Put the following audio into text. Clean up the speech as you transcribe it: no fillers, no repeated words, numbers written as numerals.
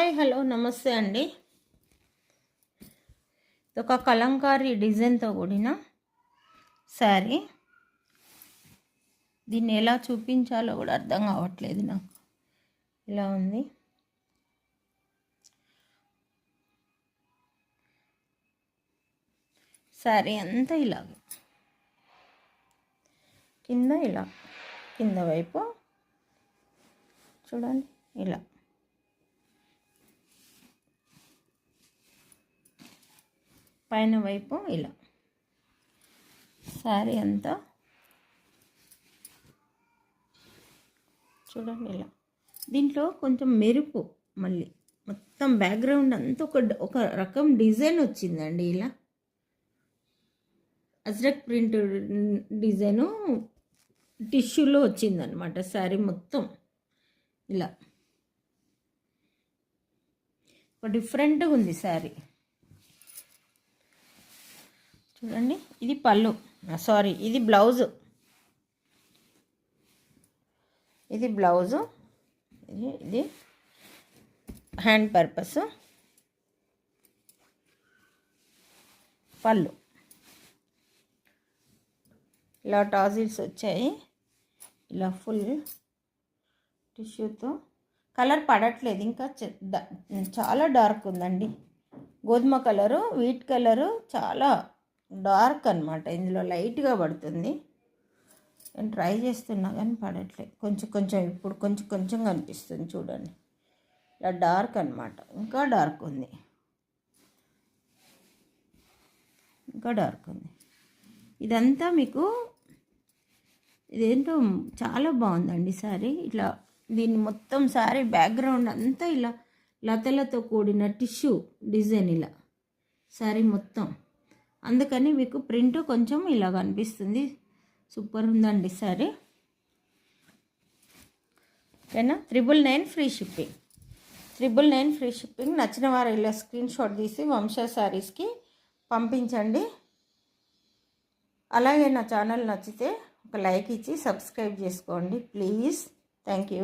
Hi hello నమస్తే అండి. ఒక కలంకారీ డిజైన్తో కూడిన శారీ. దీన్ని ఎలా చూపించాలో కూడా అర్థం కావట్లేదు నాకు. ఇలా ఉంది. శారీ అంతా ఇలాగే, కింద ఇలా, కింద వైపు చూడండి ఇలా, పైన వైపు ఇలా, శారీ అంతా చూడండి ఇలా. దీంట్లో కొంచెం మెరుపు, మళ్ళీ మొత్తం బ్యాక్గ్రౌండ్ అంతా ఒక రకం డిజైన్ వచ్చిందండి. ఇలా అజ్రక్ ప్రింట్ డిజైను టిష్యూలో వచ్చిందనమాట. శారీ మొత్తం ఇలా ఒక డిఫరెంట్గా ఉంది శారీ. చూడండి, ఇది పళ్ళు, సారీ ఇది బ్లౌజు. ఇది బ్లౌజు, ఇది హ్యాండ్ పర్పస్, పళ్ళు ఇలా టాజిల్స్ వచ్చాయి. ఇలా ఫుల్ టిష్యూతో. కలర్ పడట్లేదు ఇంకా, చాలా డార్క్ ఉందండి. గోధుమ కలరు, వీట్ కలరు చాలా డార్క్ అనమాట. ఇందులో లైట్గా పడుతుంది. నేను ట్రై చేస్తున్నా కానీ పడట్లేదు. కొంచెం కొంచెం ఇప్పుడు కొంచెం కొంచెం కనిపిస్తుంది చూడండి. ఇలా డార్క్ అనమాట, ఇంకా డార్క్ ఉంది, ఇంకా డార్క్ ఉంది. ఇదంతా మీకు ఇదేంటో చాలా బాగుందండి శారీ. ఇట్లా దీన్ని మొత్తం శారీ బ్యాక్గ్రౌండ్ అంతా ఇలా లతలతో కూడిన టిష్యూ డిజైన్ ఇలా శారీ మొత్తం. అందుకని మీకు ప్రింట్ కొంచెం ఇలా కనిపిస్తుంది. సూపర్ ఉందండి శారీ. ఓకేనా? 999 ఫ్రీ షిప్పింగ్. 999 free shipping. నచ్చిన వారు ఇలా స్క్రీన్ షాట్ తీసి వంశ శారీస్కి పంపించండి. అలాగే నా ఛానల్ నచ్చితే ఒక లైక్ ఇచ్చి సబ్స్క్రైబ్ చేసుకోండి ప్లీజ్. Thank you.